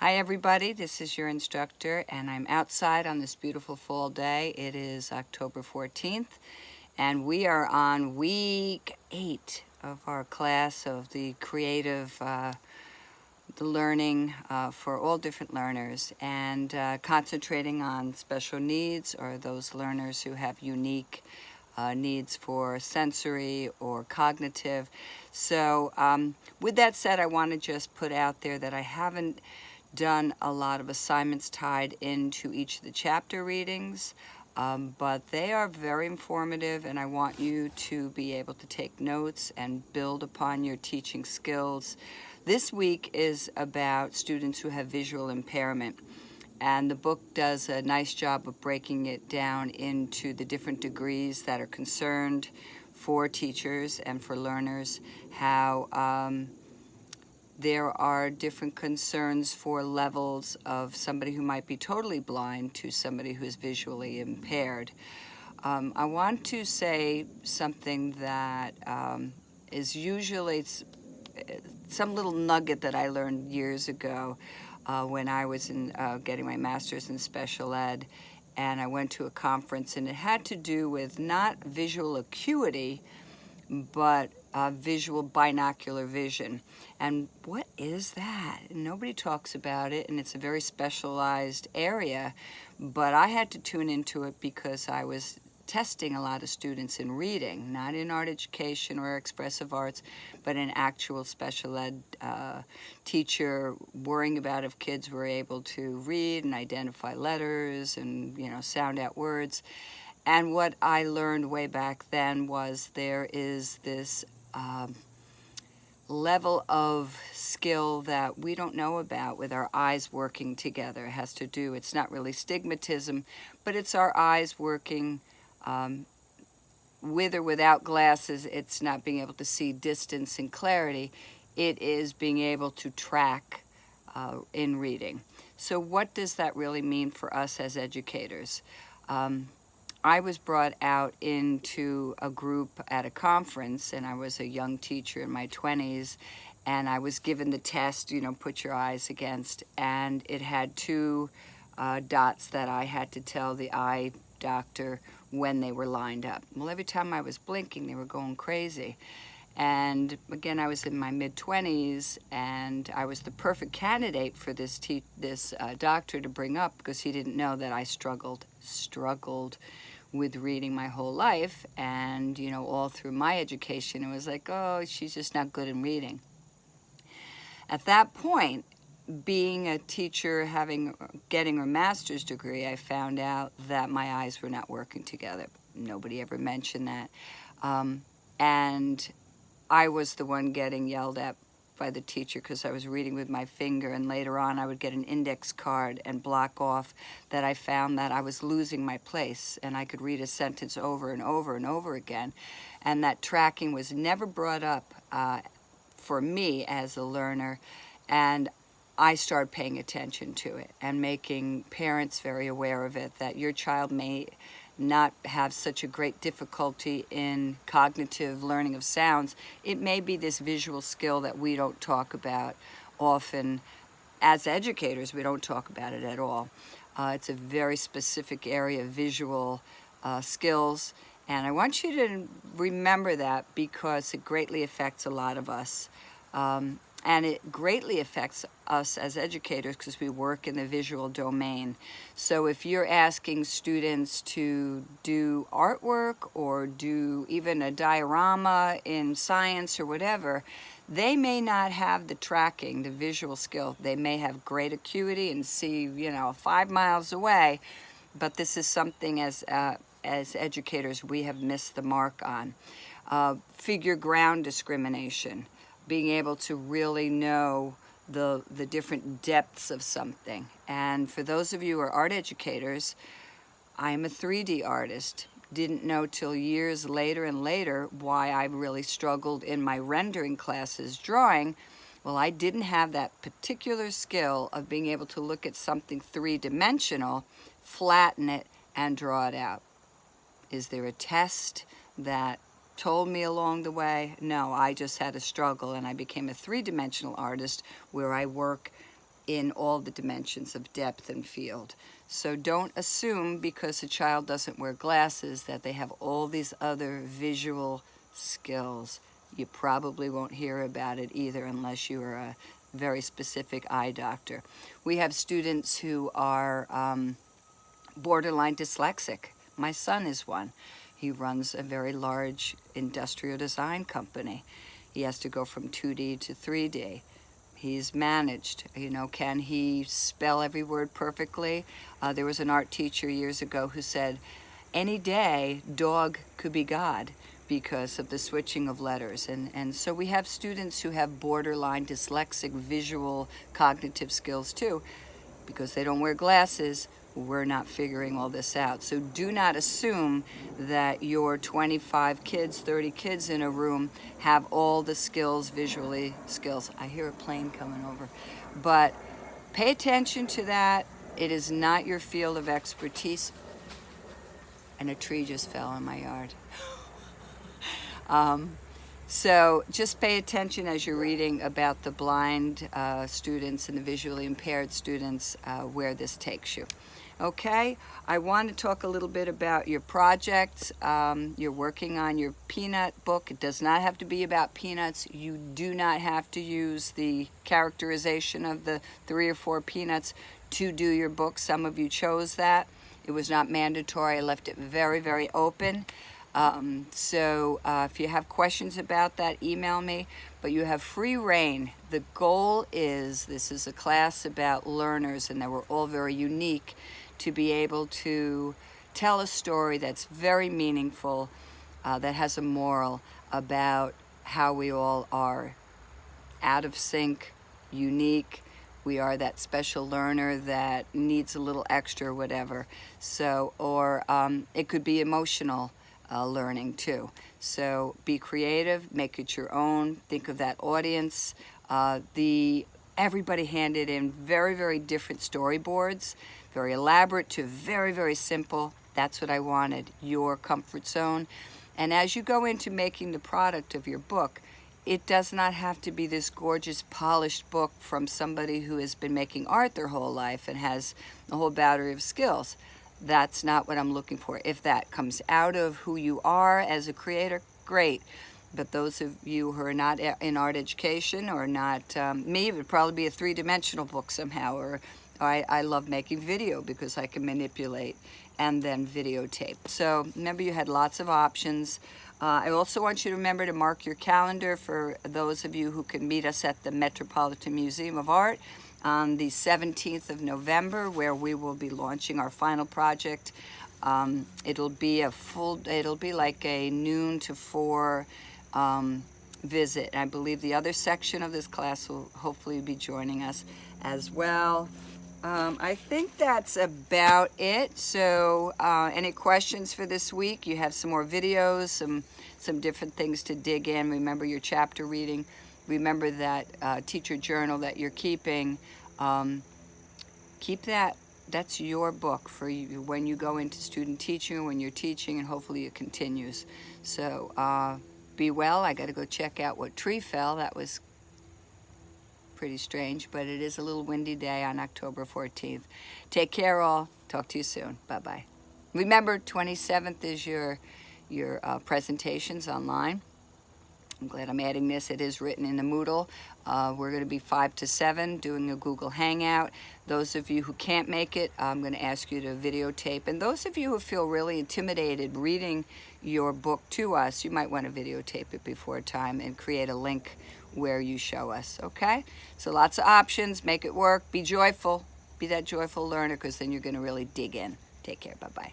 Hi everybody, this is your instructor and I'm outside on this beautiful fall day. It is October 14th and we are on week 8 of our class of the creative the learning for all different learners, and concentrating on special needs or those learners who have unique needs for sensory or cognitive. So with that said, I want to just put out there that I haven't done a lot of assignments tied into each of the chapter readings, but they are very informative and I want you to be able to take notes and build upon your teaching skills. This week is about students who have visual impairment, and the book does a nice job of breaking it down into the different degrees that are concerned for teachers and for learners, how there are different concerns for levels of somebody who might be totally blind to somebody who's visually impaired. I want to say something that is usually some little nugget that I learned years ago when I was getting my master's in special ed, and I went to a conference, and it had to do with not visual acuity, but visual binocular vision. And what is that? Nobody talks about it, and it's a very specialized area, but I had to tune into it because I was testing a lot of students in reading, not in art education or expressive arts, but in actual special ed teacher, worrying about if kids were able to read and identify letters and, sound out words. And what I learned way back then was there is this level of skill that we don't know about with our eyes working together. It has to do, it's not really stigmatism, but it's our eyes working with or without glasses. It's not being able to see distance and clarity. It is being able to track in reading. So what does that really mean for us as educators? I was brought out into a group at a conference, and I was a young teacher in my 20s, and I was given the test, put your eyes against, and it had two dots that I had to tell the eye doctor when they were lined up. Well, every time I was blinking, they were going crazy. And again, I was in my mid-20s, and I was the perfect candidate for this doctor to bring up, because he didn't know that I struggled with reading my whole life, and all through my education it was like, oh, she's just not good in reading. At that point, being a teacher, getting a master's degree, I found out that my eyes were not working together. Nobody ever mentioned that, and I was the one getting yelled at by the teacher because I was reading with my finger, and later on I would get an index card and block off that I found that I was losing my place, and I could read a sentence over and over and over again, and that tracking was never brought up for me as a learner, and I started paying attention to it and making parents very aware of it, that your child may not have such a great difficulty in cognitive learning of sounds. It may be this visual skill that we don't talk about often. As educators, we don't talk about it at all. It's a very specific area of visual skills, and I want you to remember that because it greatly affects a lot of us. And it greatly affects us as educators because we work in the visual domain. So if you're asking students to do artwork or do even a diorama in science or whatever, they may not have the tracking, the visual skill. They may have great acuity and see, 5 miles away, but this is something as educators we have missed the mark on. Figure ground discrimination, being able to really know the different depths of something. And for those of you who are art educators, I'm a 3D artist. Didn't know till years later and later why I really struggled in my rendering classes drawing. Well, I didn't have that particular skill of being able to look at something three-dimensional, flatten it, and draw it out. Is there a test that told me along the way? No, I just had a struggle, and I became a three-dimensional artist where I work in all the dimensions of depth and field. So don't assume because a child doesn't wear glasses that they have all these other visual skills. You probably won't hear about it either unless you are a very specific eye doctor. We have students who are borderline dyslexic. My son is one. He runs a very large industrial design company. He has to go from 2D to 3D. He's managed, can he spell every word perfectly? There was an art teacher years ago who said, any day, dog could be God because of the switching of letters. And so we have students who have borderline dyslexic visual cognitive skills too. Because they don't wear glasses, we're not figuring all this out. So do not assume that your 25 kids, 30 kids in a room have all the skills, visually skills. I hear a plane coming over. But pay attention to that. It is not your field of expertise. And a tree just fell in my yard. So just pay attention as you're reading about the blind students and the visually impaired students, where this takes you. Okay, I want to talk a little bit about your projects. You're working on your peanut book. It does not have to be about peanuts. You do not have to use the characterization of the 3 or 4 peanuts to do your book. Some of you chose that. It was not mandatory. I left it very, very open. So if you have questions about that, email me, but you have free reign. The goal is, this is a class about learners and that we're all very unique, to be able to tell a story that's very meaningful, that has a moral about how we all are out of sync, unique. We are that special learner that needs a little extra or whatever. So, or it could be emotional learning too. So be creative, make it your own, think of that audience. Everybody handed in very, very different storyboards, very elaborate to very, very simple. That's what I wanted, your comfort zone. And as you go into making the product of your book, it does not have to be this gorgeous, polished book from somebody who has been making art their whole life and has a whole battery of skills. That's not what I'm looking for. If that comes out of who you are as a creator, great. But those of you who are not in art education or not, me, it would probably be a 3-dimensional book somehow. Or I love making video because I can manipulate and then videotape. So remember, you had lots of options. I also want you to remember to mark your calendar for those of you who can meet us at the Metropolitan Museum of Art on the 17th of November, where we will be launching our final project. It'll be like a noon to 4 visit. I believe the other section of this class will hopefully be joining us as well. I think that's about it. So any questions for this week? You have some more videos, some different things to dig in. Remember your chapter reading. Remember that teacher journal that you're keeping. Keep that. That's your book for you when you go into student teaching, when you're teaching, and hopefully it continues. So be well. I got to go check out what tree fell. That was pretty strange, but it is a little windy day on October 14th. Take care all. Talk to you soon. Bye-bye. Remember, 27th is your presentations online. I'm glad I'm adding this. It is written in the Moodle. We're going to be 5 to 7 doing a Google Hangout. Those of you who can't make it, I'm going to ask you to videotape. And those of you who feel really intimidated reading your book to us, you might want to videotape it before time and create a link where you show us, okay? So lots of options. Make it work. Be joyful. Be that joyful learner, because then you're going to really dig in. Take care. Bye-bye.